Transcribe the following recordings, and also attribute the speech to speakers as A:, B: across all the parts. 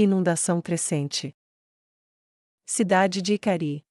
A: Inundação crescente. Cidade de Icari.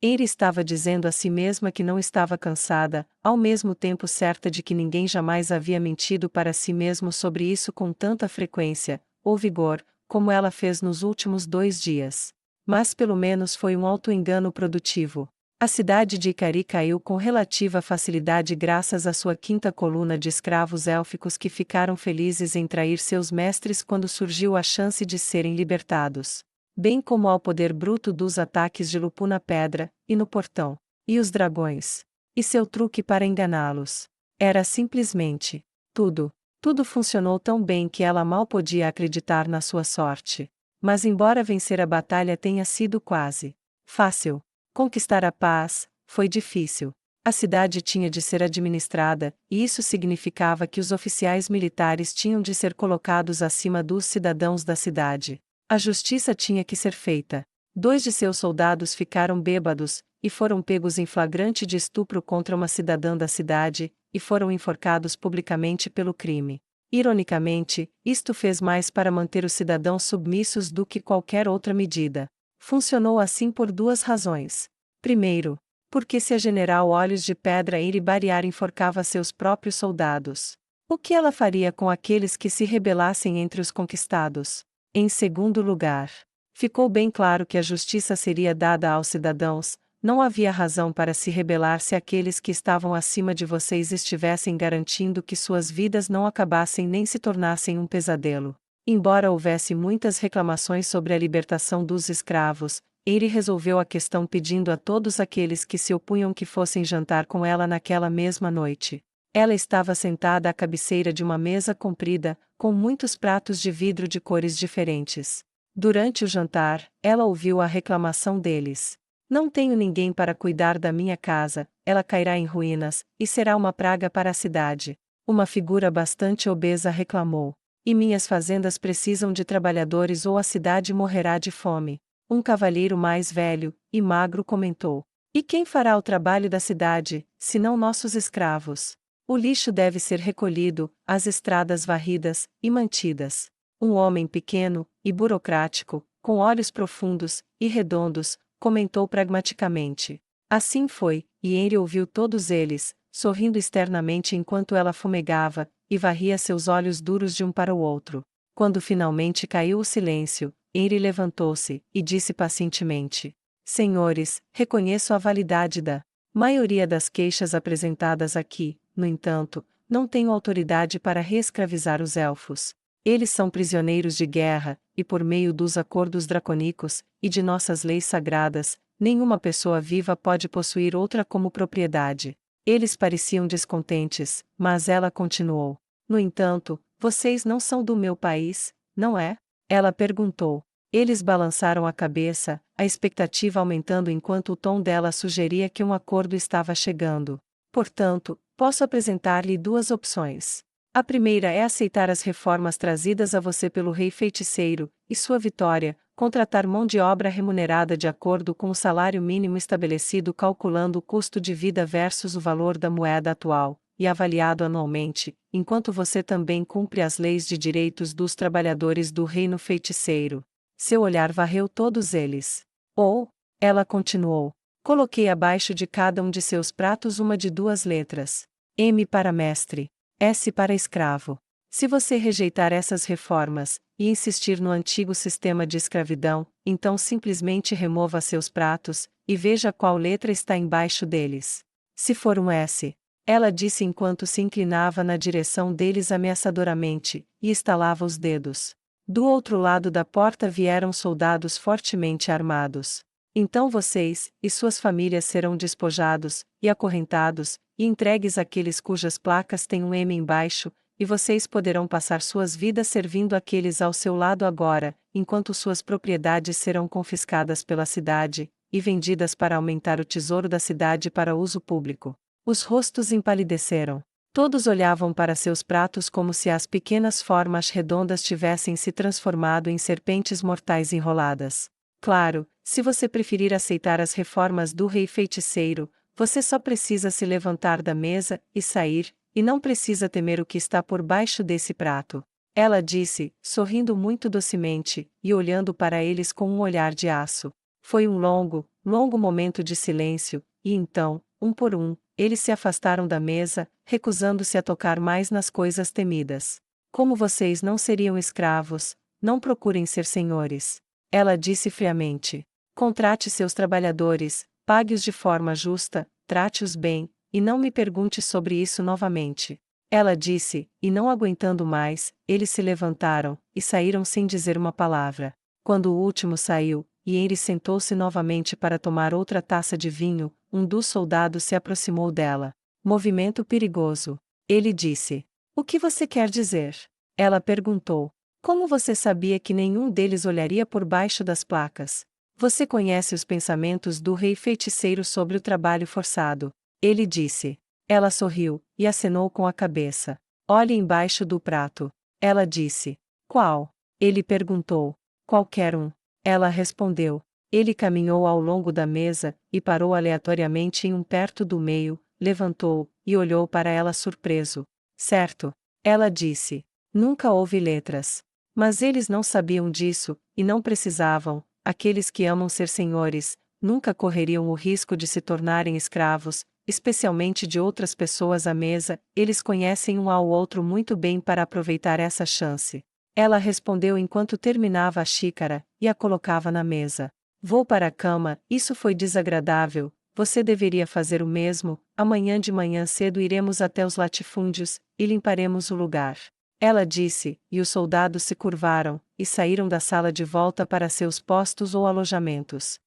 A: Eire estava dizendo a si mesma que não estava cansada, ao mesmo tempo certa de que ninguém jamais havia mentido para si mesmo sobre isso com tanta frequência, ou vigor, como ela fez nos últimos 2 dias. Mas pelo menos foi um auto-engano produtivo. A cidade de Icari caiu com relativa facilidade graças à sua quinta coluna de escravos élficos que ficaram felizes em trair seus mestres quando surgiu a chance de serem libertados. Bem como ao poder bruto dos ataques de Lupu na pedra, e no portão, e os dragões, e seu truque para enganá-los. Era simplesmente tudo. Tudo funcionou tão bem que ela mal podia acreditar na sua sorte. Mas embora vencer a batalha tenha sido quase fácil, conquistar a paz foi difícil. A cidade tinha de ser administrada, e isso significava que os oficiais militares tinham de ser colocados acima dos cidadãos da cidade. A justiça tinha que ser feita. 2 de seus soldados ficaram bêbados, e foram pegos em flagrante de estupro contra uma cidadã da cidade, e foram enforcados publicamente pelo crime. Ironicamente, isto fez mais para manter os cidadãos submissos do que qualquer outra medida. Funcionou assim por 2 razões. Primeiro, porque se a general Olhos de Pedra Eire Bariar enforcava seus próprios soldados, o que ela faria com aqueles que se rebelassem entre os conquistados? Em segundo lugar, ficou bem claro que a justiça seria dada aos cidadãos, não havia razão para se rebelar se aqueles que estavam acima de vocês estivessem garantindo que suas vidas não acabassem nem se tornassem um pesadelo. Embora houvesse muitas reclamações sobre a libertação dos escravos, Eire resolveu a questão pedindo a todos aqueles que se opunham que fossem jantar com ela naquela mesma noite. Ela estava sentada à cabeceira de uma mesa comprida, com muitos pratos de vidro de cores diferentes. Durante o jantar, ela ouviu a reclamação deles. Não tenho ninguém para cuidar da minha casa, ela cairá em ruínas, e será uma praga para a cidade. Uma figura bastante obesa reclamou. E minhas fazendas precisam de trabalhadores ou a cidade morrerá de fome. Um cavalheiro mais velho e magro comentou. E quem fará o trabalho da cidade, senão nossos escravos? O lixo deve ser recolhido, as estradas varridas e mantidas. Um homem pequeno e burocrático, com olhos profundos e redondos, comentou pragmaticamente. Assim foi, e Eire ouviu todos eles, sorrindo externamente enquanto ela fumegava, e varria seus olhos duros de um para o outro. Quando finalmente caiu o silêncio, Eire levantou-se e disse pacientemente: Senhores, reconheço a validade da maioria das queixas apresentadas aqui. No entanto, não tenho autoridade para reescravizar os elfos. Eles são prisioneiros de guerra, e por meio dos acordos dracônicos, e de nossas leis sagradas, nenhuma pessoa viva pode possuir outra como propriedade. Eles pareciam descontentes, mas ela continuou. No entanto, vocês não são do meu país, não é? Ela perguntou. Eles balançaram a cabeça, a expectativa aumentando enquanto o tom dela sugeria que um acordo estava chegando. Portanto, posso apresentar-lhe 2 opções. A primeira é aceitar as reformas trazidas a você pelo Rei Feiticeiro, e sua vitória, contratar mão de obra remunerada de acordo com o salário mínimo estabelecido calculando o custo de vida versus o valor da moeda atual, e avaliado anualmente, enquanto você também cumpre as leis de direitos dos trabalhadores do Reino Feiticeiro. Seu olhar varreu todos eles. Ou, ela continuou, coloquei abaixo de cada um de seus pratos uma de 2 letras. M para mestre. S para escravo. Se você rejeitar essas reformas, e insistir no antigo sistema de escravidão, então simplesmente remova seus pratos, e veja qual letra está embaixo deles. Se for um S, ela disse enquanto se inclinava na direção deles ameaçadoramente, e estalava os dedos. Do outro lado da porta vieram soldados fortemente armados. Então vocês, e suas famílias serão despojados, e acorrentados, e entregues àqueles cujas placas têm um M embaixo, e vocês poderão passar suas vidas servindo aqueles ao seu lado agora, enquanto suas propriedades serão confiscadas pela cidade, e vendidas para aumentar o tesouro da cidade para uso público. Os rostos empalideceram. Todos olhavam para seus pratos como se as pequenas formas redondas tivessem se transformado em serpentes mortais enroladas. Claro, se você preferir aceitar as reformas do Rei Feiticeiro, você só precisa se levantar da mesa e sair, e não precisa temer o que está por baixo desse prato. Ela disse, sorrindo muito docemente, e olhando para eles com um olhar de aço. Foi um longo, longo momento de silêncio, e então, um por um, eles se afastaram da mesa, recusando-se a tocar mais nas coisas temidas. Como vocês não seriam escravos, não procurem ser senhores. Ela disse friamente. Contrate seus trabalhadores, pague-os de forma justa, trate-os bem, e não me pergunte sobre isso novamente. Ela disse, e não aguentando mais, eles se levantaram, e saíram sem dizer uma palavra. Quando o último saiu, e Henry sentou-se novamente para tomar outra taça de vinho, um dos soldados se aproximou dela. Movimento perigoso. Ele disse. O que você quer dizer? Ela perguntou. Como você sabia que nenhum deles olharia por baixo das placas? Você conhece os pensamentos do rei feiticeiro sobre o trabalho forçado. Ele disse. Ela sorriu, e acenou com a cabeça. Olhe embaixo do prato. Ela disse. Qual? Ele perguntou. Qualquer um. Ela respondeu. Ele caminhou ao longo da mesa, e parou aleatoriamente em um perto do meio, levantou, e olhou para ela surpreso. Certo. Ela disse. Nunca houve letras. Mas eles não sabiam disso, e não precisavam. Aqueles que amam ser senhores, nunca correriam o risco de se tornarem escravos, especialmente de outras pessoas à mesa, eles conhecem um ao outro muito bem para aproveitar essa chance. Ela respondeu enquanto terminava a xícara, e a colocava na mesa. Vou para a cama, isso foi desagradável, você deveria fazer o mesmo, amanhã de manhã cedo iremos até os latifúndios, e limparemos o lugar. Ela disse, e os soldados se curvaram, e saíram da sala de volta para seus postos ou alojamentos.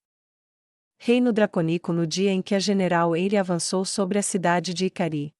A: Reino Dracônico no dia em que a General Eyre avançou sobre a cidade de Ikari.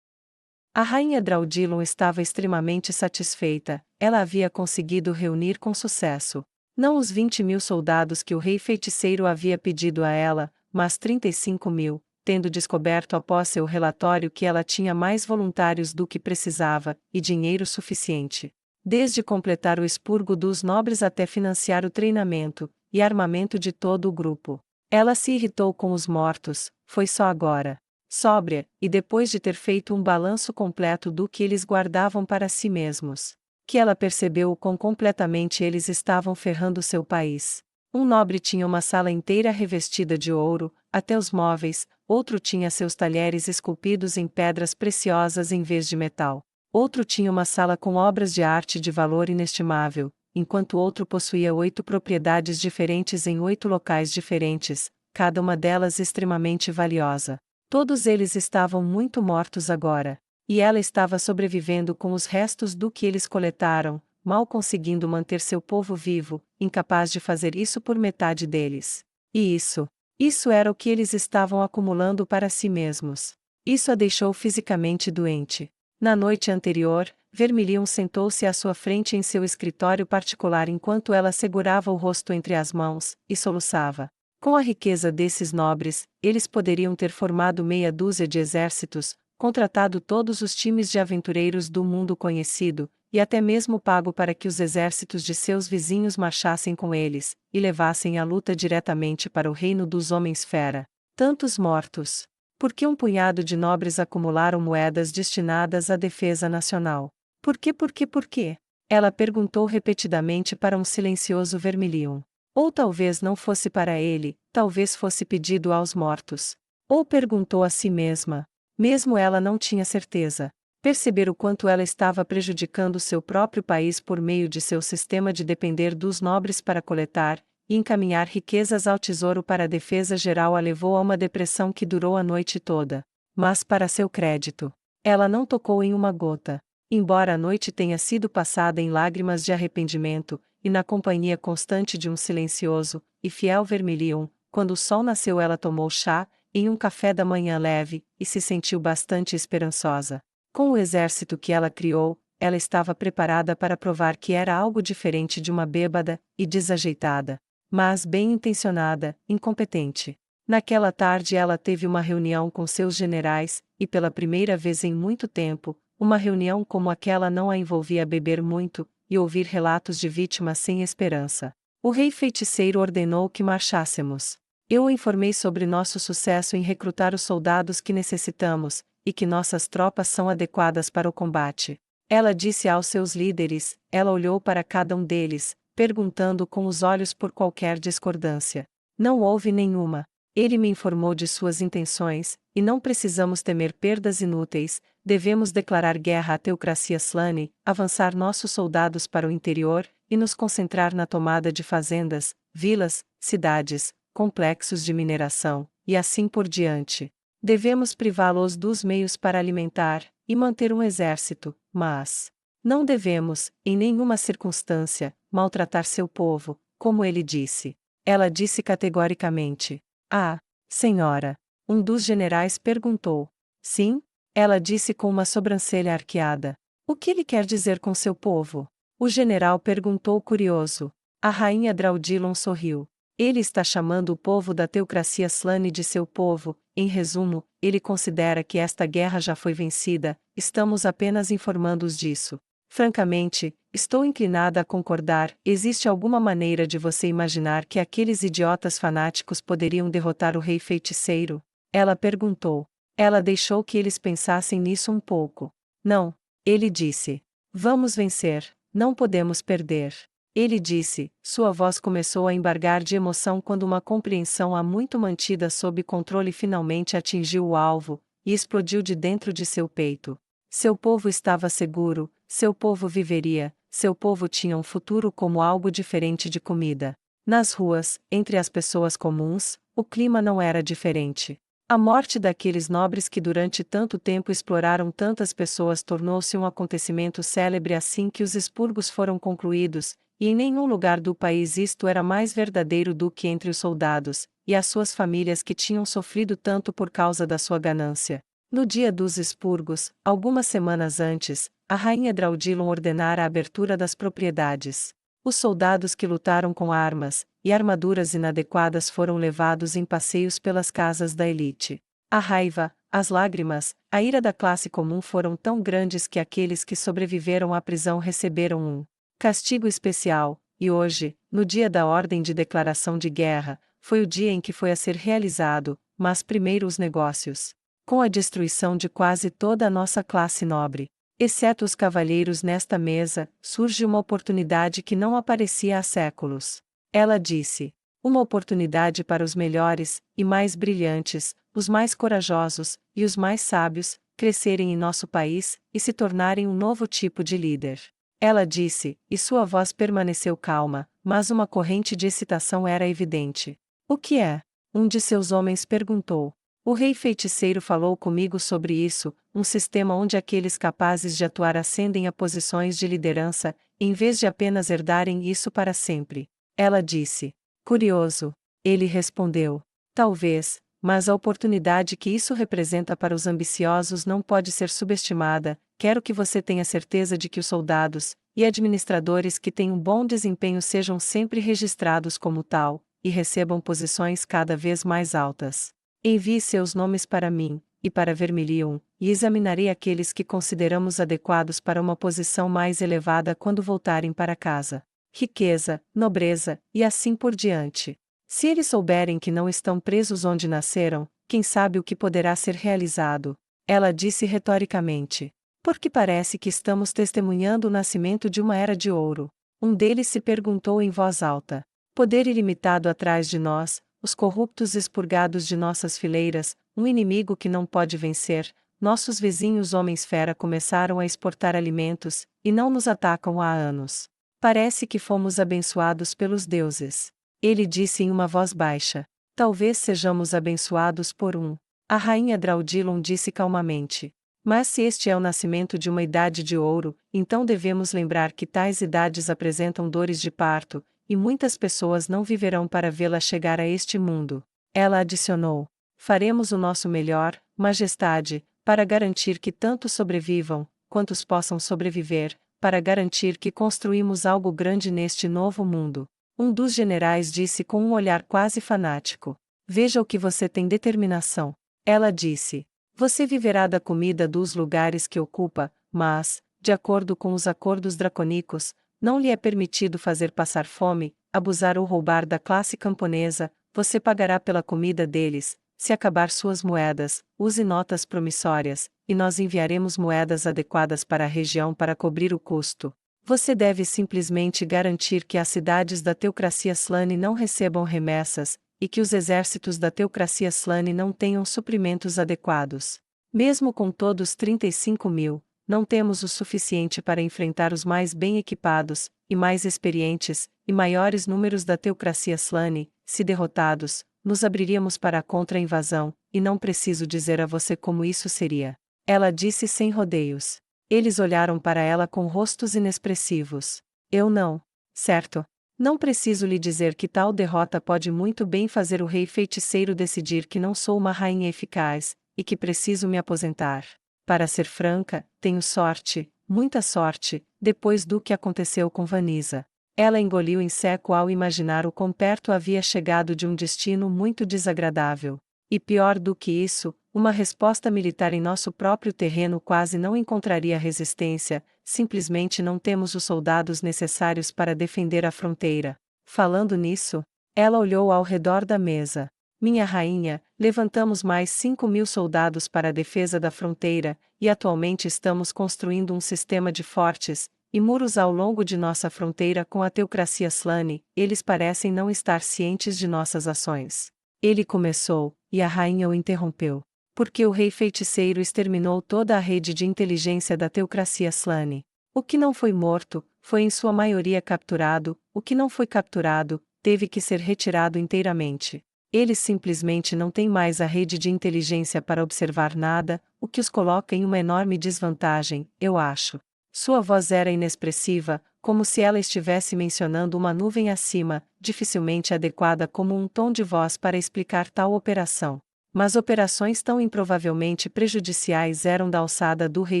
A: A rainha Draudilon estava extremamente satisfeita, ela havia conseguido reunir com sucesso. Não os 20.000 soldados que o rei feiticeiro havia pedido a ela, mas 35.000, tendo descoberto após seu relatório que ela tinha mais voluntários do que precisava, e dinheiro suficiente. Desde completar o expurgo dos nobres até financiar o treinamento e armamento de todo o grupo. Ela se irritou com os mortos, foi só agora. Sóbria, e depois de ter feito um balanço completo do que eles guardavam para si mesmos, que ela percebeu o quão completamente eles estavam ferrando seu país. Um nobre tinha uma sala inteira revestida de ouro, até os móveis, outro tinha seus talheres esculpidos em pedras preciosas em vez de metal. Outro tinha uma sala com obras de arte de valor inestimável, enquanto outro possuía 8 propriedades diferentes em 8 locais diferentes, cada uma delas extremamente valiosa. Todos eles estavam muito mortos agora, e ela estava sobrevivendo com os restos do que eles coletaram, mal conseguindo manter seu povo vivo, incapaz de fazer isso por metade deles. E isso era o que eles estavam acumulando para si mesmos. Isso a deixou fisicamente doente. Na noite anterior, Vermilion sentou-se à sua frente em seu escritório particular enquanto ela segurava o rosto entre as mãos, e soluçava. Com a riqueza desses nobres, eles poderiam ter formado meia dúzia de exércitos, contratado todos os times de aventureiros do mundo conhecido, e até mesmo pago para que os exércitos de seus vizinhos marchassem com eles, e levassem a luta diretamente para o reino dos homens-fera. Tantos mortos. Por que um punhado de nobres acumularam moedas destinadas à defesa nacional? Por quê? Ela perguntou repetidamente para um silencioso Vermilion. Ou talvez não fosse para ele, talvez fosse pedido aos mortos. Ou perguntou a si mesma. Mesmo ela não tinha certeza. Perceber o quanto ela estava prejudicando seu próprio país por meio de seu sistema de depender dos nobres para coletar e encaminhar riquezas ao tesouro para a defesa geral a levou a uma depressão que durou a noite toda. Mas para seu crédito, ela não tocou em uma gota. Embora a noite tenha sido passada em lágrimas de arrependimento, e na companhia constante de um silencioso e fiel Vermilion, quando o sol nasceu ela tomou chá, em um café da manhã leve, e se sentiu bastante esperançosa. Com o exército que ela criou, ela estava preparada para provar que era algo diferente de uma bêbada e desajeitada, mas bem intencionada, incompetente. Naquela tarde ela teve uma reunião com seus generais, e pela primeira vez em muito tempo, uma reunião como aquela não a envolvia beber muito, e ouvir relatos de vítimas sem esperança. O rei feiticeiro ordenou que marchássemos. Eu o informei sobre nosso sucesso em recrutar os soldados que necessitamos, e que nossas tropas são adequadas para o combate. Ela disse aos seus líderes, ela olhou para cada um deles, perguntando com os olhos por qualquer discordância. Não houve nenhuma. Ele me informou de suas intenções, e não precisamos temer perdas inúteis, devemos declarar guerra à teocracia Slane, avançar nossos soldados para o interior, e nos concentrar na tomada de fazendas, vilas, cidades, complexos de mineração, e assim por diante. Devemos privá-los dos meios para alimentar e manter um exército, mas não devemos, em nenhuma circunstância, maltratar seu povo, como ele disse. Ela disse categoricamente. Ah, senhora. Um dos generais perguntou. Sim? Ela disse com uma sobrancelha arqueada. O que ele quer dizer com seu povo? O general perguntou curioso. A rainha Draudilon sorriu. Ele está chamando o povo da teocracia Slane de seu povo. Em resumo, ele considera que esta guerra já foi vencida, estamos apenas informando-os disso. Francamente, estou inclinada a concordar. Existe alguma maneira de você imaginar que aqueles idiotas fanáticos poderiam derrotar o rei feiticeiro? Ela perguntou. Ela deixou que eles pensassem nisso um pouco. Não, ele disse. Vamos vencer, não podemos perder. Ele disse, sua voz começou a embargar de emoção quando uma compreensão há muito mantida sob controle finalmente atingiu o alvo, e explodiu de dentro de seu peito. Seu povo estava seguro, seu povo viveria, seu povo tinha um futuro como algo diferente de comida. Nas ruas, entre as pessoas comuns, o clima não era diferente. A morte daqueles nobres que durante tanto tempo exploraram tantas pessoas tornou-se um acontecimento célebre assim que os expurgos foram concluídos, e em nenhum lugar do país isto era mais verdadeiro do que entre os soldados, e as suas famílias que tinham sofrido tanto por causa da sua ganância. No dia dos expurgos, algumas semanas antes, a rainha Draudilon ordenara a abertura das propriedades. Os soldados que lutaram com armas e armaduras inadequadas foram levados em passeios pelas casas da elite. A raiva, as lágrimas, a ira da classe comum foram tão grandes que aqueles que sobreviveram à prisão receberam um castigo especial, e hoje, no dia da ordem de declaração de guerra, foi o dia em que foi a ser realizado, mas primeiro os negócios. Com a destruição de quase toda a nossa classe nobre, exceto os cavalheiros nesta mesa, surge uma oportunidade que não aparecia há séculos. Ela disse. Uma oportunidade para os melhores, e mais brilhantes, os mais corajosos, e os mais sábios, crescerem em nosso país, e se tornarem um novo tipo de líder. Ela disse, e sua voz permaneceu calma, mas uma corrente de excitação era evidente. O que é? Um de seus homens perguntou. O rei feiticeiro falou comigo sobre isso, um sistema onde aqueles capazes de atuar ascendem a posições de liderança, em vez de apenas herdarem isso para sempre. Ela disse. Curioso. Ele respondeu. Talvez, mas a oportunidade que isso representa para os ambiciosos não pode ser subestimada. Quero que você tenha certeza de que os soldados e administradores que têm um bom desempenho sejam sempre registrados como tal, e recebam posições cada vez mais altas. Envie seus nomes para mim, e para Vermilion, e examinarei aqueles que consideramos adequados para uma posição mais elevada quando voltarem para casa. Riqueza, nobreza, e assim por diante. Se eles souberem que não estão presos onde nasceram, quem sabe o que poderá ser realizado? Ela disse retoricamente. Porque parece que estamos testemunhando o nascimento de uma era de ouro. Um deles se perguntou em voz alta. Poder ilimitado atrás de nós, os corruptos expurgados de nossas fileiras, um inimigo que não pode vencer, nossos vizinhos homens-fera começaram a exportar alimentos, e não nos atacam há anos. Parece que fomos abençoados pelos deuses. Ele disse em uma voz baixa. Talvez sejamos abençoados por um. A rainha Draudilon disse calmamente. Mas se este é o nascimento de uma idade de ouro, então devemos lembrar que tais idades apresentam dores de parto, e muitas pessoas não viverão para vê-la chegar a este mundo. Ela adicionou. Faremos o nosso melhor, Majestade, para garantir que tantos sobrevivam, quantos possam sobreviver, para garantir que construímos algo grande neste novo mundo. Um dos generais disse com um olhar quase fanático. Veja o que você tem determinação. Ela disse. Você viverá da comida dos lugares que ocupa, mas, de acordo com os acordos dracônicos, não lhe é permitido fazer passar fome, abusar ou roubar da classe camponesa, você pagará pela comida deles, Se acabar suas moedas, use notas promissórias, e nós enviaremos moedas adequadas para a região para cobrir o custo. Você deve simplesmente garantir que as cidades da teocracia Slane não recebam remessas, e que os exércitos da teocracia Slane não tenham suprimentos adequados. Mesmo com todos 35.000, não temos o suficiente para enfrentar os mais bem equipados, e mais experientes, e maiores números da teocracia Slane. Se derrotados, nos abriríamos para a contra-invasão, e não preciso dizer a você como isso seria. Ela disse sem rodeios. Eles olharam para ela com rostos inexpressivos. Eu não. Certo. Não preciso lhe dizer que tal derrota pode muito bem fazer o rei feiticeiro decidir que não sou uma rainha eficaz, e que preciso me aposentar. Para ser franca, tenho sorte, muita sorte, depois do que aconteceu com Vanessa. Ela engoliu em seco ao imaginar o quão perto havia chegado de um destino muito desagradável. E pior do que isso, uma resposta militar em nosso próprio terreno quase não encontraria resistência, simplesmente não temos os soldados necessários para defender a fronteira. Falando nisso, ela olhou ao redor da mesa. Minha rainha, levantamos mais 5.000 soldados para a defesa da fronteira, e atualmente estamos construindo um sistema de fortes e muros ao longo de nossa fronteira com a teocracia Slane. Eles parecem não estar cientes de nossas ações. Ele começou, e a rainha o interrompeu. Porque o rei feiticeiro exterminou toda a rede de inteligência da teocracia Slane. O que não foi morto, foi em sua maioria capturado, o que não foi capturado, teve que ser retirado inteiramente. Eles simplesmente não têm mais a rede de inteligência para observar nada, o que os coloca em uma enorme desvantagem, eu acho. Sua voz era inexpressiva, como se ela estivesse mencionando uma nuvem acima, dificilmente adequada como um tom de voz para explicar tal operação. Mas operações tão improvavelmente prejudiciais eram da alçada do rei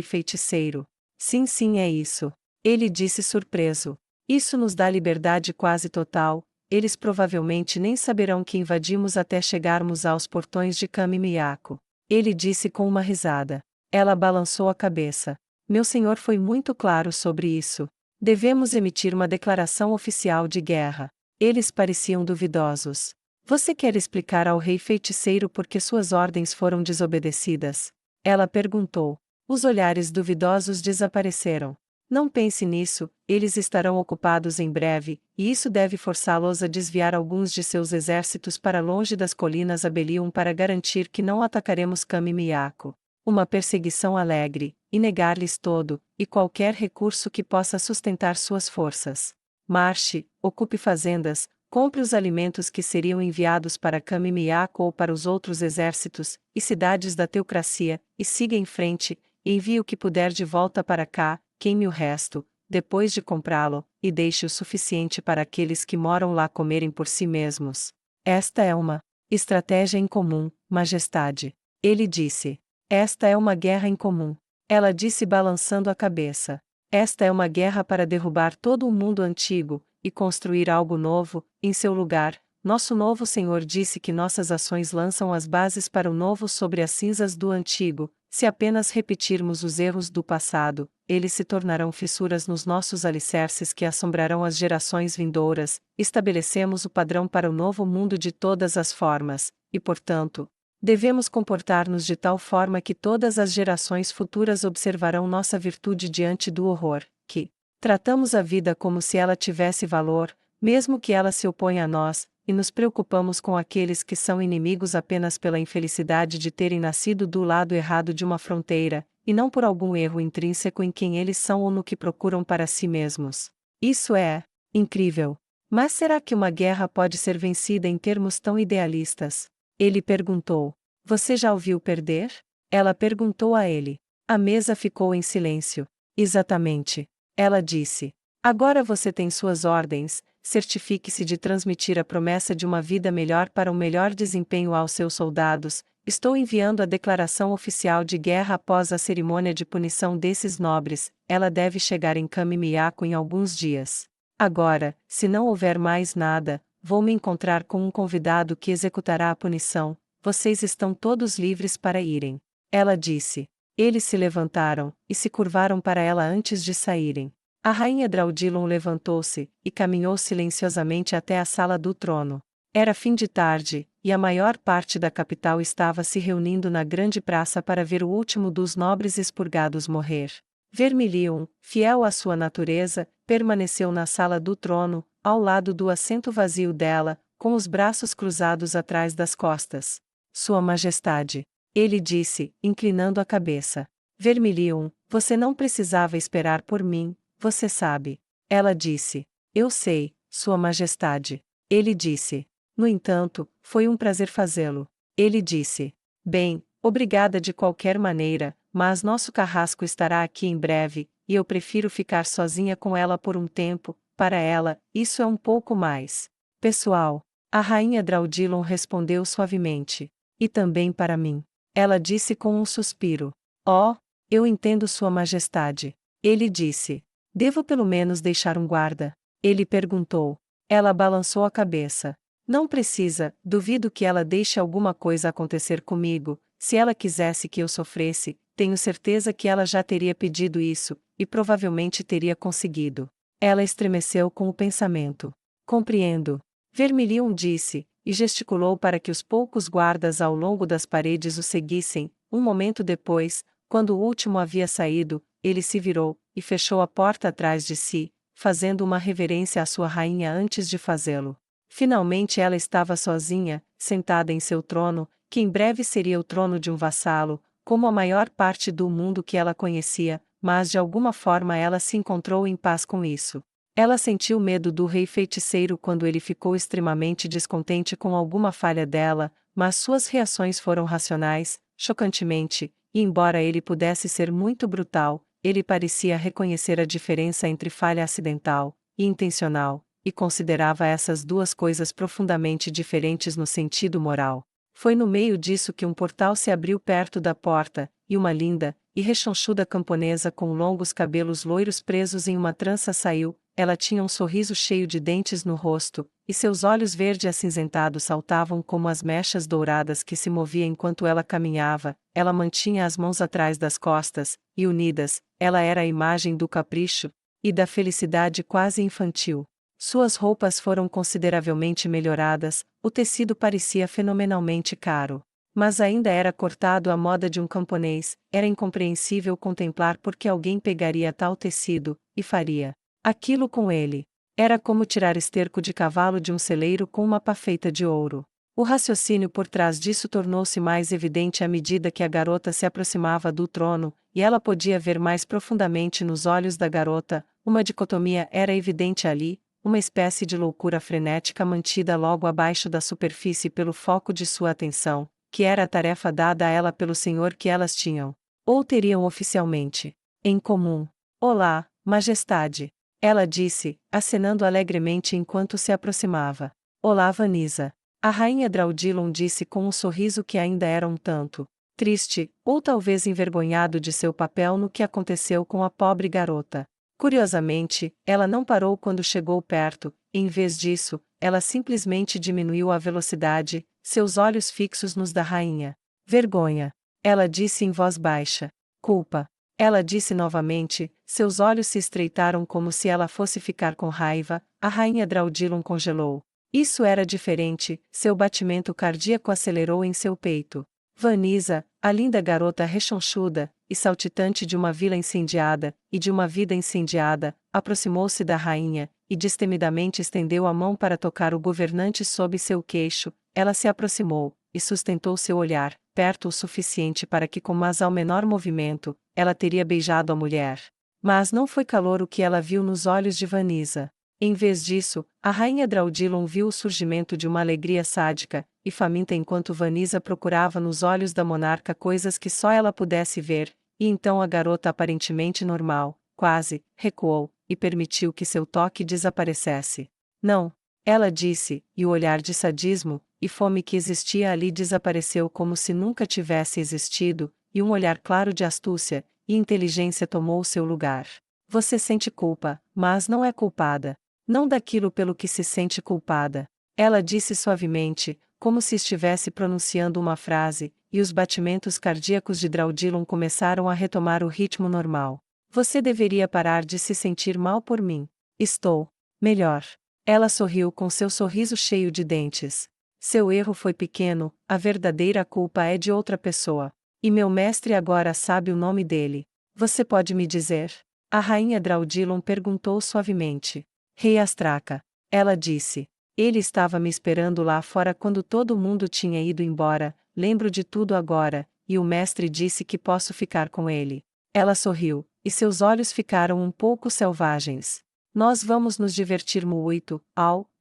A: feiticeiro. Sim, sim, é isso. Ele disse surpreso. Isso nos dá liberdade quase total. Eles provavelmente nem saberão que invadimos até chegarmos aos portões de Kami-Miyako. Ele disse com uma risada. Ela balançou a cabeça. Meu senhor foi muito claro sobre isso. Devemos emitir uma declaração oficial de guerra. Eles pareciam duvidosos. Você quer explicar ao rei feiticeiro por que suas ordens foram desobedecidas? Ela perguntou. Os olhares duvidosos desapareceram. Não pense nisso, eles estarão ocupados em breve, e isso deve forçá-los a desviar alguns de seus exércitos para longe das colinas Abelium para garantir que não atacaremos Kami-Miyako. Uma perseguição alegre, e negar-lhes todo e qualquer recurso que possa sustentar suas forças. Marche, ocupe fazendas, compre os alimentos que seriam enviados para Kami-Miyako ou para os outros exércitos e cidades da teocracia, e siga em frente, e envie o que puder de volta para cá, queime o resto, depois de comprá-lo, e deixe o suficiente para aqueles que moram lá comerem por si mesmos. Esta é uma estratégia incomum, Majestade. Ele disse. Esta é uma guerra incomum. Ela disse balançando a cabeça. Esta é uma guerra para derrubar todo o mundo antigo, e construir algo novo, em seu lugar. Nosso novo Senhor disse que nossas ações lançam as bases para o novo sobre as cinzas do antigo. Se apenas repetirmos os erros do passado, eles se tornarão fissuras nos nossos alicerces que assombrarão as gerações vindouras. Estabelecemos o padrão para o novo mundo de todas as formas, e portanto, devemos comportar-nos de tal forma que todas as gerações futuras observarão nossa virtude diante do horror, que tratamos a vida como se ela tivesse valor, mesmo que ela se oponha a nós, e nos preocupamos com aqueles que são inimigos apenas pela infelicidade de terem nascido do lado errado de uma fronteira, e não por algum erro intrínseco em quem eles são ou no que procuram para si mesmos. Isso é incrível. Mas será que uma guerra pode ser vencida em termos tão idealistas? Ele perguntou. Você já ouviu perder? Ela perguntou a ele. A mesa ficou em silêncio. Exatamente. Ela disse. Agora você tem suas ordens, certifique-se de transmitir a promessa de uma vida melhor para um melhor desempenho aos seus soldados. Estou enviando a declaração oficial de guerra após a cerimônia de punição desses nobres. Ela deve chegar em Kami-Miyako em alguns dias. Agora, se não houver mais nada, vou me encontrar com um convidado que executará a punição. Vocês estão todos livres para irem. Ela disse. Eles se levantaram, e se curvaram para ela antes de saírem. A rainha Draudilon levantou-se, e caminhou silenciosamente até a sala do trono. Era fim de tarde, e a maior parte da capital estava se reunindo na grande praça para ver o último dos nobres expurgados morrer. Vermilion, fiel à sua natureza, permaneceu na sala do trono, ao lado do assento vazio dela, com os braços cruzados atrás das costas. Sua Majestade, ele disse, inclinando a cabeça. Vermilion, você não precisava esperar por mim, você sabe. Ela disse. Eu sei, Sua Majestade. Ele disse. No entanto, foi um prazer fazê-lo. Ele disse. Bem, obrigada de qualquer maneira, mas nosso carrasco estará aqui em breve, e eu prefiro ficar sozinha com ela por um tempo. Para ela, isso é um pouco mais pessoal. A rainha Draudilon respondeu suavemente. E também para mim. Ela disse com um suspiro. Oh, eu entendo Sua Majestade. Ele disse. Devo pelo menos deixar um guarda? Ele perguntou. Ela balançou a cabeça. Não precisa, duvido que ela deixe alguma coisa acontecer comigo. Se ela quisesse que eu sofresse, tenho certeza que ela já teria pedido isso, e provavelmente teria conseguido. Ela estremeceu com o pensamento. Compreendo. Vermilion disse, e gesticulou para que os poucos guardas ao longo das paredes o seguissem. Um momento depois, quando o último havia saído, ele se virou, e fechou a porta atrás de si, fazendo uma reverência à sua rainha antes de fazê-lo. Finalmente ela estava sozinha, sentada em seu trono, que em breve seria o trono de um vassalo, como a maior parte do mundo que ela conhecia, mas de alguma forma ela se encontrou em paz com isso. Ela sentiu medo do rei feiticeiro quando ele ficou extremamente descontente com alguma falha dela, mas suas reações foram racionais, chocantemente, e embora ele pudesse ser muito brutal, ele parecia reconhecer a diferença entre falha acidental e intencional, e considerava essas duas coisas profundamente diferentes no sentido moral. Foi no meio disso que um portal se abriu perto da porta, e uma linda e rechonchuda camponesa com longos cabelos loiros presos em uma trança saiu. Ela tinha um sorriso cheio de dentes no rosto, e seus olhos verde acinzentados saltavam como as mechas douradas que se moviam enquanto ela caminhava. Ela mantinha as mãos atrás das costas, e unidas, ela era a imagem do capricho e da felicidade quase infantil. Suas roupas foram consideravelmente melhoradas, o tecido parecia fenomenalmente caro. Mas ainda era cortado à moda de um camponês, era incompreensível contemplar por que alguém pegaria tal tecido, e faria aquilo com ele. Era como tirar esterco de cavalo de um celeiro com uma pá feita de ouro. O raciocínio por trás disso tornou-se mais evidente à medida que a garota se aproximava do trono, e ela podia ver mais profundamente nos olhos da garota. Uma dicotomia era evidente ali, uma espécie de loucura frenética mantida logo abaixo da superfície pelo foco de sua atenção, que era a tarefa dada a ela pelo senhor que elas tinham, ou teriam oficialmente, em comum. Olá, Majestade. Ela disse, acenando alegremente enquanto se aproximava. Olá, Vanisa. A rainha Draudilon disse com um sorriso que ainda era um tanto triste, ou talvez envergonhado de seu papel no que aconteceu com a pobre garota. Curiosamente, ela não parou quando chegou perto, e em vez disso, ela simplesmente diminuiu a velocidade, seus olhos fixos nos da rainha. Vergonha. Ela disse em voz baixa. Culpa. Ela disse novamente, seus olhos se estreitaram como se ela fosse ficar com raiva. A rainha Draudilon congelou. Isso era diferente, seu batimento cardíaco acelerou em seu peito. Vanisa, a linda garota rechonchuda e saltitante de uma vila incendiada, e de uma vida incendiada, aproximou-se da rainha, e destemidamente estendeu a mão para tocar o governante sob seu queixo. Ela se aproximou, e sustentou seu olhar, perto o suficiente para que com mas ao menor movimento, ela teria beijado a mulher. Mas não foi calor o que ela viu nos olhos de Vanisa. Em vez disso, a rainha Draudilon viu o surgimento de uma alegria sádica e faminta enquanto Vanisa procurava nos olhos da monarca coisas que só ela pudesse ver, e então a garota aparentemente normal, quase, recuou, e permitiu que seu toque desaparecesse. Não, ela disse, e o olhar de sadismo e fome que existia ali desapareceu como se nunca tivesse existido, e um olhar claro de astúcia e inteligência tomou seu lugar. Você sente culpa, mas não é culpada. Não daquilo pelo que se sente culpada. Ela disse suavemente, como se estivesse pronunciando uma frase, e os batimentos cardíacos de Draudilon começaram a retomar o ritmo normal. Você deveria parar de se sentir mal por mim. Estou melhor. Ela sorriu com seu sorriso cheio de dentes. Seu erro foi pequeno, a verdadeira culpa é de outra pessoa. E meu mestre agora sabe o nome dele. Você pode me dizer? A rainha Draudilon perguntou suavemente. Rei Astraca. Ela disse. Ele estava me esperando lá fora quando todo mundo tinha ido embora, lembro de tudo agora, e o mestre disse que posso ficar com ele. Ela sorriu, e seus olhos ficaram um pouco selvagens. Nós vamos nos divertir muito,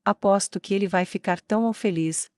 A: aposto que ele vai ficar tão feliz,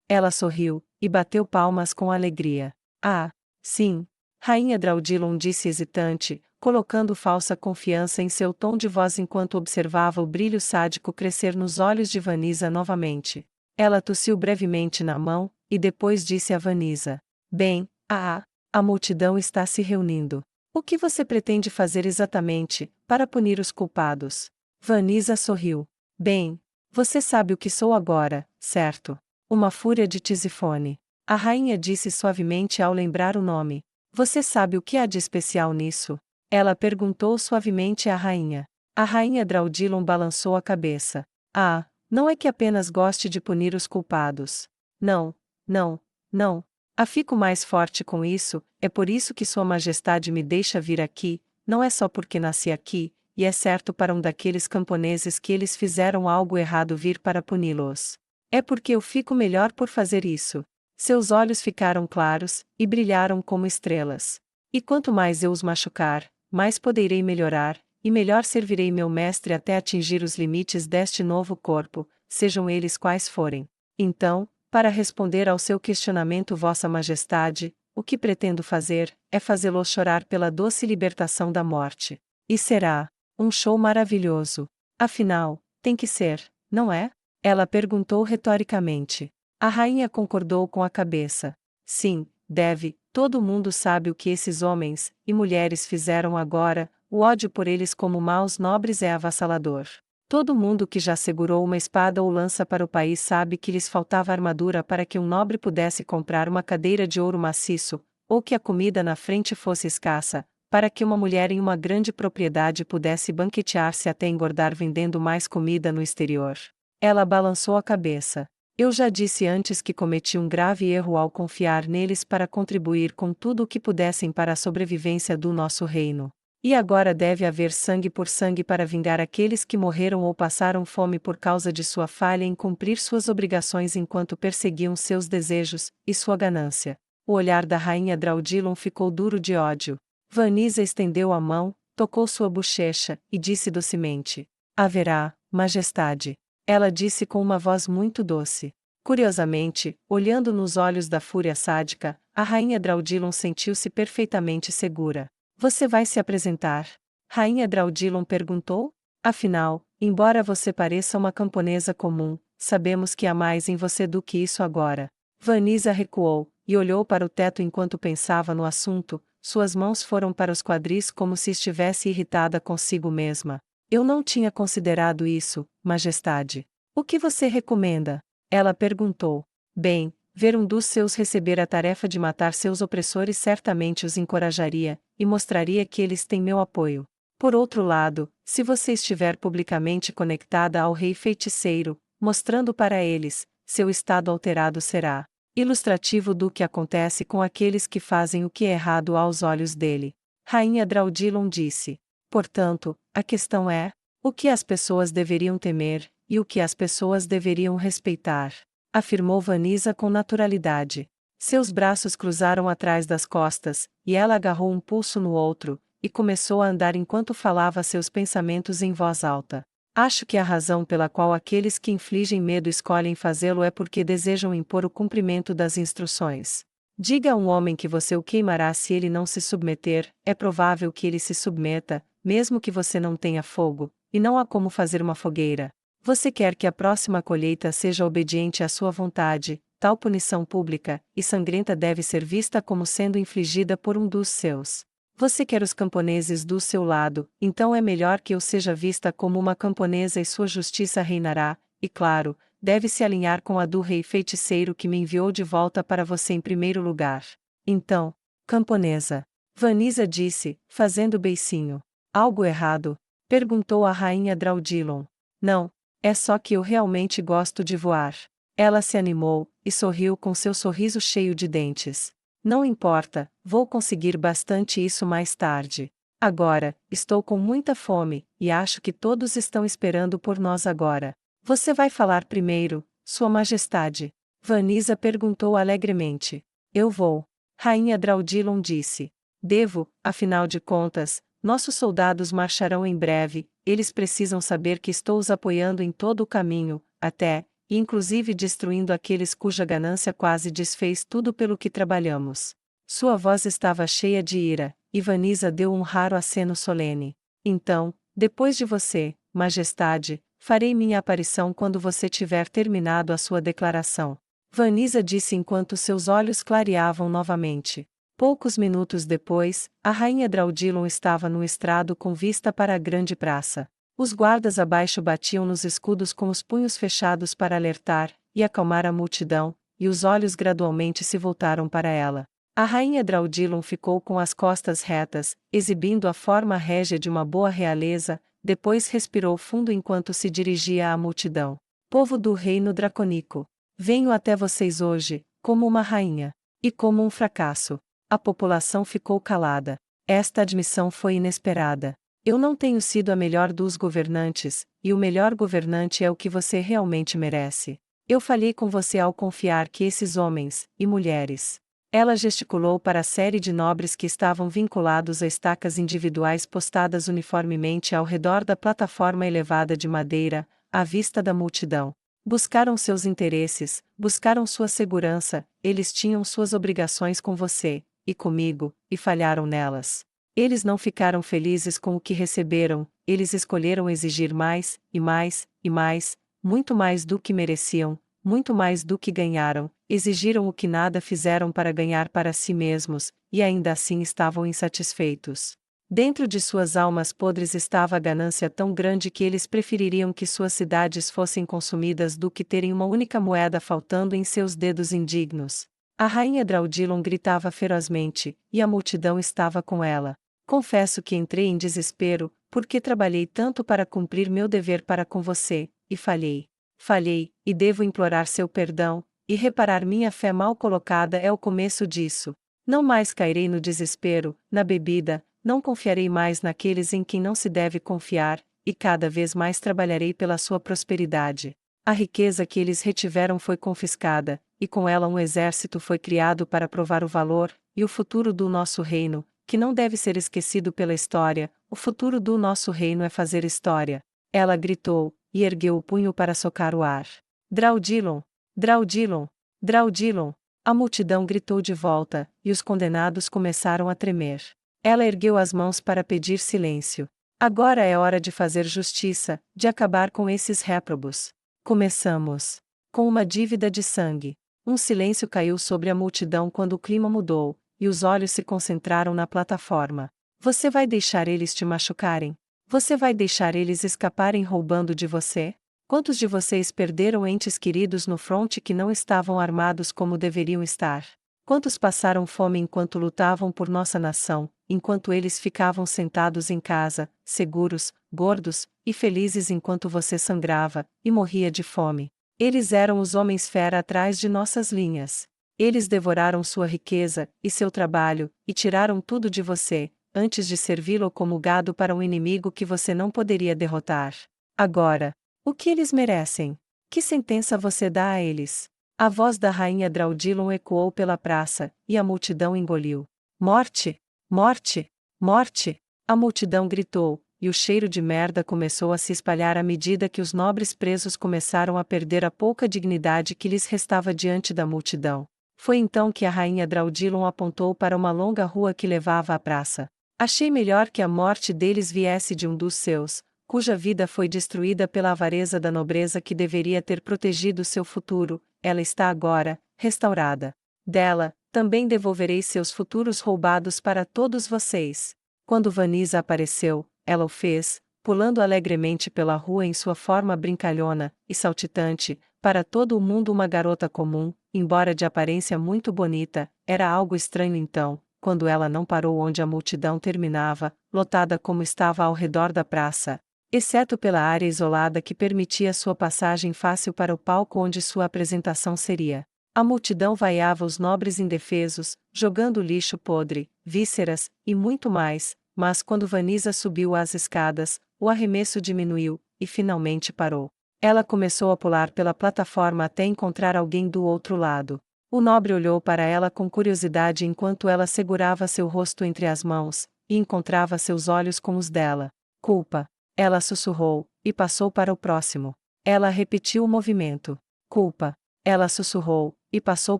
A: Ela sorriu, e bateu palmas com alegria. Ah, sim. Rainha Draudilon disse hesitante, colocando falsa confiança em seu tom de voz enquanto observava o brilho sádico crescer nos olhos de Vanisa novamente. Ela tossiu brevemente na mão, e depois disse a Vanisa. Bem, a multidão está se reunindo. O que você pretende fazer exatamente, para punir os culpados? Vanisa sorriu. Bem, você sabe o que sou agora, certo? Uma fúria de Tisifone. A rainha disse suavemente ao lembrar o nome. Você sabe o que há de especial nisso? Ela perguntou suavemente à rainha. A rainha Draudilon balançou a cabeça. Ah, não é que apenas goste de punir os culpados. Não, não, não. Fico mais forte com isso, é por isso que Sua Majestade me deixa vir aqui, não é só porque nasci aqui, e é certo para um daqueles camponeses que eles fizeram algo errado vir para puni-los. É porque eu fico melhor por fazer isso. Seus olhos ficaram claros, e brilharam como estrelas. E quanto mais eu os machucar, mais poderei melhorar, e melhor servirei meu mestre até atingir os limites deste novo corpo, sejam eles quais forem. Então, para responder ao seu questionamento, Vossa Majestade, o que pretendo fazer, é fazê-lo chorar pela doce libertação da morte. E será um show maravilhoso. Afinal, tem que ser, não é? Ela perguntou retoricamente. A rainha concordou com a cabeça. Sim, deve, todo mundo sabe o que esses homens e mulheres fizeram agora, o ódio por eles como maus nobres é avassalador. Todo mundo que já segurou uma espada ou lança para o país sabe que lhes faltava armadura para que um nobre pudesse comprar uma cadeira de ouro maciço, ou que a comida na frente fosse escassa, para que uma mulher em uma grande propriedade pudesse banquetear-se até engordar vendendo mais comida no exterior. Ela balançou a cabeça. Eu já disse antes que cometi um grave erro ao confiar neles para contribuir com tudo o que pudessem para a sobrevivência do nosso reino. E agora deve haver sangue por sangue para vingar aqueles que morreram ou passaram fome por causa de sua falha em cumprir suas obrigações enquanto perseguiam seus desejos e sua ganância. O olhar da rainha Draudilon ficou duro de ódio. Vanisa estendeu a mão, tocou sua bochecha, e disse docemente. Haverá, Majestade. Ela disse com uma voz muito doce. Curiosamente, olhando nos olhos da fúria sádica, a rainha Draudilon sentiu-se perfeitamente segura. Você vai se apresentar? Rainha Draudilon perguntou. Afinal, embora você pareça uma camponesa comum, sabemos que há mais em você do que isso agora. Vanisa recuou, e olhou para o teto enquanto pensava no assunto, suas mãos foram para os quadris como se estivesse irritada consigo mesma. Eu não tinha considerado isso, Majestade. O que você recomenda? Ela perguntou. Bem, ver um dos seus receber a tarefa de matar seus opressores certamente os encorajaria, e mostraria que eles têm meu apoio. Por outro lado, se você estiver publicamente conectada ao rei feiticeiro, mostrando para eles, seu estado alterado será ilustrativo do que acontece com aqueles que fazem o que é errado aos olhos dele. Rainha Draudilon disse. Portanto, a questão é: o que as pessoas deveriam temer, e o que as pessoas deveriam respeitar? Afirmou Vanisa com naturalidade. Seus braços cruzaram atrás das costas, e ela agarrou um pulso no outro, e começou a andar enquanto falava seus pensamentos em voz alta. Acho que a razão pela qual aqueles que infligem medo escolhem fazê-lo é porque desejam impor o cumprimento das instruções. Diga a um homem que você o queimará se ele não se submeter, é provável que ele se submeta, mesmo que você não tenha fogo, e não há como fazer uma fogueira. Você quer que a próxima colheita seja obediente à sua vontade, tal punição pública e sangrenta deve ser vista como sendo infligida por um dos seus. Você quer os camponeses do seu lado, então é melhor que eu seja vista como uma camponesa e sua justiça reinará, e claro, deve se alinhar com a do rei feiticeiro que me enviou de volta para você em primeiro lugar. Então, camponesa. Vanisa disse, fazendo beicinho. Algo errado? Perguntou a rainha Draudilon. Não, é só que eu realmente gosto de voar. Ela se animou, e sorriu com seu sorriso cheio de dentes. Não importa, vou conseguir bastante isso mais tarde. Agora, estou com muita fome, e acho que todos estão esperando por nós agora. Você vai falar primeiro, Sua Majestade? Vanisa perguntou alegremente. Eu vou. Rainha Draudilon disse. Devo, afinal de contas, nossos soldados marcharão em breve, eles precisam saber que estou os apoiando em todo o caminho, até, e inclusive destruindo aqueles cuja ganância quase desfez tudo pelo que trabalhamos. Sua voz estava cheia de ira, e Vanisa deu um raro aceno solene. Então, depois de você, Majestade, farei minha aparição quando você tiver terminado a sua declaração. Vanisa disse enquanto seus olhos clareavam novamente. Poucos minutos depois, a rainha Draudilon estava no estrado com vista para a grande praça. Os guardas abaixo batiam nos escudos com os punhos fechados para alertar e acalmar a multidão, e os olhos gradualmente se voltaram para ela. A rainha Draudilon ficou com as costas retas, exibindo a forma régia de uma boa realeza, depois respirou fundo enquanto se dirigia à multidão. Povo do reino dracônico, venho até vocês hoje, como uma rainha. E como um fracasso. A população ficou calada. Esta admissão foi inesperada. Eu não tenho sido a melhor dos governantes, e o melhor governante é o que você realmente merece. Eu falhei com você ao confiar que esses homens, e mulheres. Ela gesticulou para a série de nobres que estavam vinculados a estacas individuais postadas uniformemente ao redor da plataforma elevada de madeira, à vista da multidão. Buscaram seus interesses, buscaram sua segurança, eles tinham suas obrigações com você, e comigo, e falharam nelas. Eles não ficaram felizes com o que receberam, eles escolheram exigir mais, e mais, e mais, muito mais do que mereciam, muito mais do que ganharam, exigiram o que nada fizeram para ganhar para si mesmos, e ainda assim estavam insatisfeitos. Dentro de suas almas podres estava a ganância tão grande que eles prefeririam que suas cidades fossem consumidas do que terem uma única moeda faltando em seus dedos indignos. A rainha Draudilon gritava ferozmente, e a multidão estava com ela. Confesso que entrei em desespero, porque trabalhei tanto para cumprir meu dever para com você, e falhei. Falhei, e devo implorar seu perdão, e reparar minha fé mal colocada é o começo disso. Não mais cairei no desespero, na bebida, não confiarei mais naqueles em quem não se deve confiar, e cada vez mais trabalharei pela sua prosperidade. A riqueza que eles retiveram foi confiscada, e com ela um exército foi criado para provar o valor e o futuro do nosso reino, que não deve ser esquecido pela história. O futuro do nosso reino é fazer história. Ela gritou, e ergueu o punho para socar o ar. Draudilon! Draudilon! Draudilon! A multidão gritou de volta, e os condenados começaram a tremer. Ela ergueu as mãos para pedir silêncio. Agora é hora de fazer justiça, de acabar com esses réprobos. Começamos. Com uma dívida de sangue. Um silêncio caiu sobre a multidão quando o clima mudou, e os olhos se concentraram na plataforma. Você vai deixar eles te machucarem? Você vai deixar eles escaparem roubando de você? Quantos de vocês perderam entes queridos no fronte que não estavam armados como deveriam estar? Quantos passaram fome enquanto lutavam por nossa nação, enquanto eles ficavam sentados em casa, seguros, gordos, e felizes enquanto você sangrava, e morria de fome? Eles eram os homens fera atrás de nossas linhas. Eles devoraram sua riqueza, e seu trabalho, e tiraram tudo de você, antes de servi-lo como gado para um inimigo que você não poderia derrotar. Agora, o que eles merecem? Que sentença você dá a eles? A voz da rainha Draudilon ecoou pela praça, e a multidão engoliu. Morte! Morte! Morte! A multidão gritou, e o cheiro de merda começou a se espalhar à medida que os nobres presos começaram a perder a pouca dignidade que lhes restava diante da multidão. Foi então que a rainha Draudilon apontou para uma longa rua que levava à praça. Achei melhor que a morte deles viesse de um dos seus, cuja vida foi destruída pela avareza da nobreza que deveria ter protegido seu futuro. Ela está agora, restaurada. Dela, também devolverei seus futuros roubados para todos vocês. Quando Vanisa apareceu, ela o fez, pulando alegremente pela rua em sua forma brincalhona e saltitante, para todo o mundo uma garota comum, embora de aparência muito bonita. Era algo estranho então, quando ela não parou onde a multidão terminava, lotada como estava ao redor da praça. exceto pela área isolada que permitia sua passagem fácil para o palco onde sua apresentação seria. A multidão vaiava os nobres indefesos, jogando lixo podre, vísceras, e muito mais, mas quando Vanessa subiu as escadas, o arremesso diminuiu, e finalmente parou. Ela começou a pular pela plataforma até encontrar alguém do outro lado. O nobre olhou para ela com curiosidade enquanto ela segurava seu rosto entre as mãos, e encontrava seus olhos com os dela. Culpa. Ela sussurrou, e passou para o próximo. Ela repetiu o movimento. Culpa. Ela sussurrou, e passou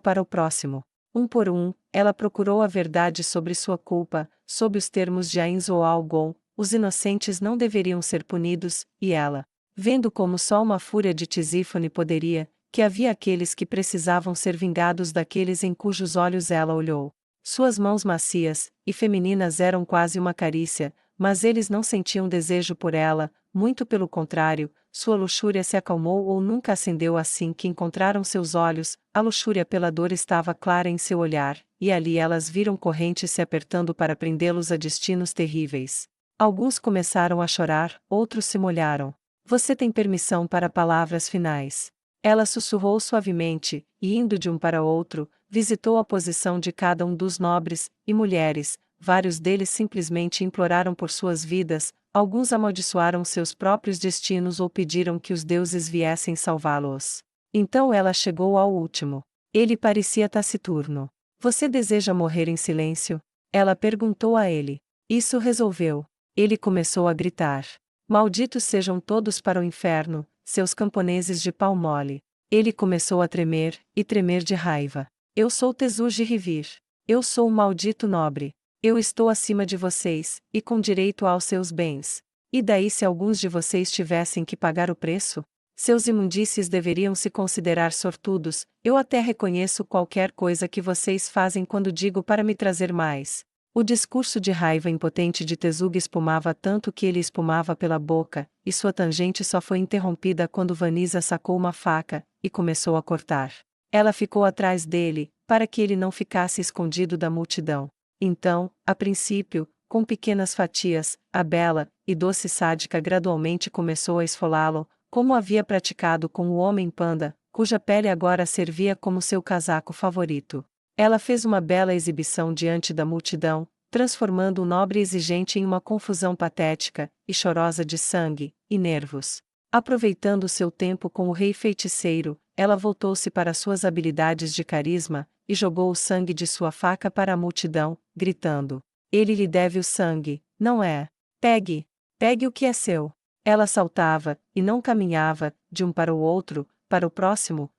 A: para o próximo. Um por um, ela procurou a verdade sobre sua culpa, sob os termos de Ains ou Algon, os inocentes não deveriam ser punidos, e ela, vendo como só uma fúria de Tisífone poderia, que havia aqueles que precisavam ser vingados daqueles em cujos olhos ela olhou. Suas mãos macias e femininas eram quase uma carícia, mas eles não sentiam desejo por ela, muito pelo contrário, sua luxúria se acalmou ou nunca acendeu assim que encontraram seus olhos, a luxúria pela dor estava clara em seu olhar, e ali elas viram correntes se apertando para prendê-los a destinos terríveis. Alguns começaram a chorar, outros se molharam. Você tem permissão para palavras finais. Ela sussurrou suavemente, e indo de um para outro, visitou a posição de cada um dos nobres e mulheres. Vários deles simplesmente imploraram por suas vidas, alguns amaldiçoaram seus próprios destinos ou pediram que os deuses viessem salvá-los. Então ela chegou ao último. Ele parecia taciturno. Você deseja morrer em silêncio? Ela perguntou a ele. Isso resolveu. Ele começou a gritar. Malditos sejam todos para o inferno, seus camponeses de pau mole. Ele começou a tremer, e tremer de raiva. Eu sou Tesuj de Rivir. Eu sou um maldito nobre. Eu estou acima de vocês, e com direito aos seus bens. E daí se alguns de vocês tivessem que pagar o preço? Seus imundícies deveriam se considerar sortudos, eu até reconheço qualquer coisa que vocês fazem quando digo para me trazer mais. O discurso de raiva impotente de Tezug espumava tanto que ele espumava pela boca, e sua tangente só foi interrompida quando Vanessa sacou uma faca, e começou a cortar. Ela ficou atrás dele, para que ele não ficasse escondido da multidão. Então, a princípio, com pequenas fatias, a bela e doce sádica gradualmente começou a esfolá-lo, como havia praticado com o homem-panda, cuja pele agora servia como seu casaco favorito. Ela fez uma bela exibição diante da multidão, transformando o nobre exigente em uma confusão patética e chorosa de sangue e nervos. Aproveitando seu tempo com o rei feiticeiro, ela voltou-se para suas habilidades de carisma e jogou o sangue de sua faca para a multidão, gritando: Ele lhe deve o sangue, não é? Pegue! Pegue o que é seu! Ela saltava, e não caminhava, de um para o próximo,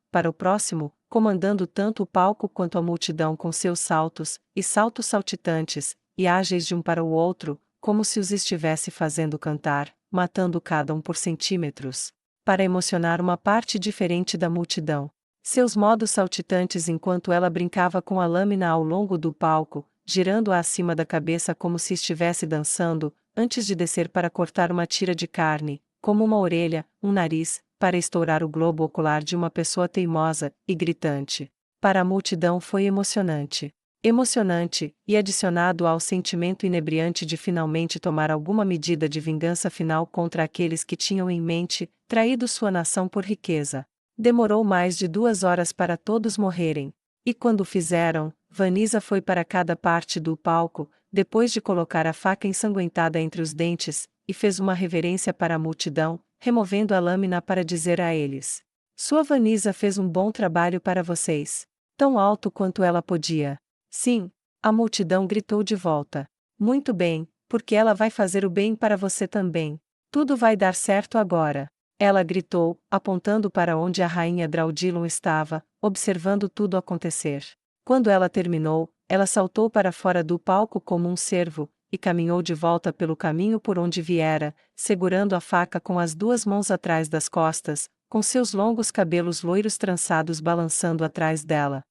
A: comandando tanto o palco quanto a multidão com seus saltos, e saltos saltitantes, e ágeis de um para o outro, como se os estivesse fazendo cantar, matando cada um por centímetros, para emocionar uma parte diferente da multidão. Seus modos saltitantes enquanto ela brincava com a lâmina ao longo do palco, girando-a acima da cabeça como se estivesse dançando, antes de descer para cortar uma tira de carne, como uma orelha, um nariz, para estourar o globo ocular de uma pessoa teimosa e gritante. Para a multidão foi emocionante. Emocionante, e adicionado ao sentimento inebriante de finalmente tomar alguma medida de vingança final contra aqueles que tinham em mente traído sua nação por riqueza. Demorou mais de 2 horas para todos morrerem. E quando o fizeram, Vanessa foi para cada parte do palco, depois de colocar a faca ensanguentada entre os dentes, e fez uma reverência para a multidão, removendo a lâmina para dizer a eles: Sua Vanessa fez um bom trabalho para vocês. Tão alto quanto ela podia. Sim, a multidão gritou de volta. Muito bem, porque ela vai fazer o bem para você também. Tudo vai dar certo agora. Ela gritou, apontando para onde a rainha Draudilon estava, observando tudo acontecer. Quando ela terminou, ela saltou para fora do palco como um cervo, e caminhou de volta pelo caminho por onde viera, segurando a faca com as 2 mãos atrás das costas, com seus longos cabelos loiros trançados balançando atrás dela.